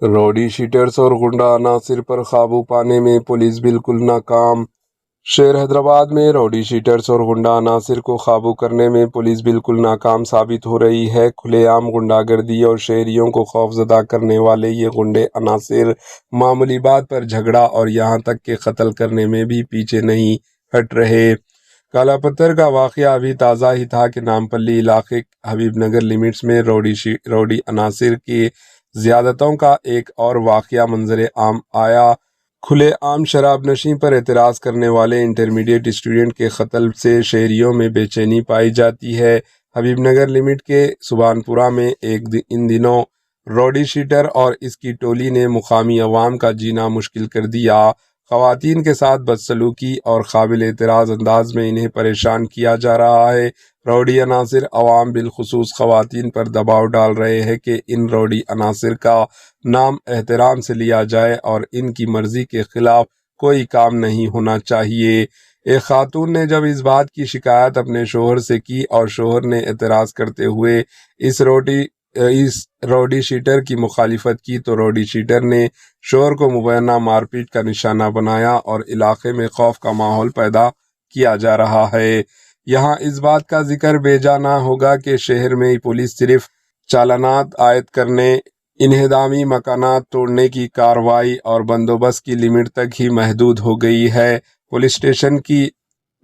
रोडी sheeters और गुंडा अनासिर पर काबू पाने में पुलिस बिल्कुल नाकाम। शहर हैदराबाद में रोडी शीटर्स और गुंडा अनासिर को काबू करने में पुलिस बिल्कुल नाकाम साबित हो रही है। खुलेआम गुंडागर्दी और शहरियों को खौफजदा करने वाले ये गुंडे अनासिर मामूली बात पर झगड़ा और यहाँ तक कि कत्ल करने में भी पीछे नहीं हट रहे। काला पत्थर का वाक़या अभी ताज़ा ही था कि नामपल्ली इलाके हबीब नगर लिमिट्स में रोडी अनासिर की ज़्यादतों का एक और वाक़या मंजर आम आया। खुले आम शराब नशी पर एतराज़ करने वाले इंटरमीडिएट स्टूडेंट के कत्ल से शहरियों में बेचैनी पाई जाती है। हबीब नगर लिमिट के सुबानपुरा में इन दिनों रोडी शीटर और इसकी टोली ने मुकामी अवाम का जीना मुश्किल कर दिया। ख़वातीन के साथ बदसलूकी और काबिल एतराज़ अंदाज में इन्हें परेशान किया जा रहा है। रोडी अनासिर अवाम बिलखुसूस ख़वातीन पर दबाव डाल रहे हैं कि इन रोडी अनासिर का नाम एहतराम से लिया जाए और इनकी मर्ज़ी के ख़िलाफ़ कोई काम नहीं होना चाहिए। एक खातून ने जब इस बात की शिकायत अपने शोहर से की और शोहर ने एतराज़ करते हुए इस रोडी शीटर की मुखालिफत की तो रोडी शीटर ने शोहर को मुबैना मारपीट का निशाना बनाया और इलाके में खौफ का माहौल पैदा किया जा रहा है। यहाँ इस बात का जिक्र बेजा ना होगा कि शहर में पुलिस सिर्फ चालानात आयद करने, इन्हदामी मकानात तोड़ने की कार्रवाई और बंदोबस्त की लिमिट तक ही महदूद हो गई है। पुलिस स्टेशन की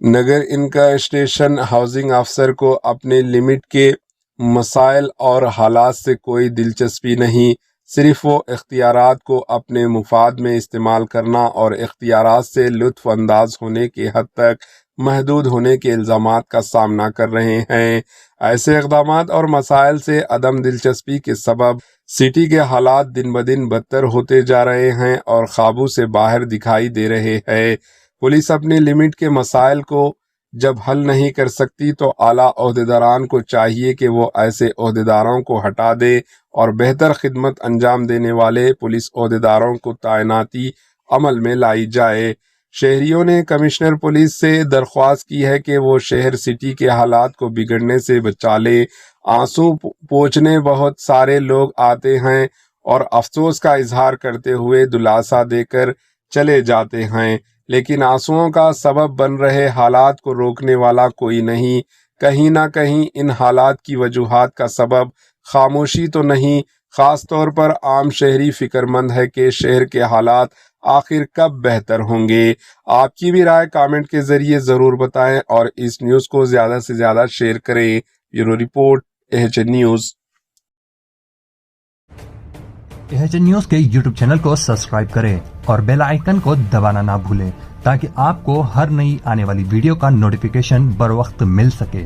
नगर इनकस्टेशन हाउसिंग अफसर को अपने लिमिट के मसाइल और हालात से कोई दिलचस्पी नहीं, सिर्फ वो इख्तियारात को अपने मुफाद में इस्तेमाल करना और इख्तियारात से लुत्फ़ अंदाज होने के हद तक महदूद होने के इल्ज़ामात का सामना कर रहे हैं। ऐसे इक़दामात और मसाइल से अदम दिलचस्पी के सबब सिटी के हालात दिन ब दिन बदतर होते जा रहे हैं और काबू से बाहर दिखाई दे रहे हैं। पुलिस अपनी लिमिट के मसाइल को जब हल नहीं कर सकती तो आला ओहदेदारान को चाहिए कि वो ऐसे ओहदेदारों को हटा दे और बेहतर खिदमत अंजाम देने वाले पुलिस ओहदेदारों को तैनाती अमल में लाई जाए। शहरियों ने कमिश्नर पुलिस से दरख्वास्त की है कि वो शहर सिटी के हालात को बिगड़ने से बचा ले। आंसू पोंछने बहुत सारे लोग आते हैं और अफसोस का इजहार करते हुए दिलासा देकर चले जाते हैं, लेकिन आंसुओं का सबब बन रहे हालात को रोकने वाला कोई नहीं। कहीं ना कहीं इन हालात की वजूहात का सबब खामोशी तो नहीं, ख़ास तौर पर आम शहरी फ़िक्रमंद है कि शहर के हालात आखिर कब बेहतर होंगे। आपकी भी राय कमेंट के ज़रिए ज़रूर बताएं और इस न्यूज़ को ज़्यादा से ज़्यादा शेयर करें। Bureau report, AHN news. AHN news के यूट्यूब चैनल को सब्सक्राइब करें और बेल आइकन को दबाना ना भूलें ताकि आपको हर नई आने वाली वीडियो का नोटिफिकेशन बर वक्त मिल सके।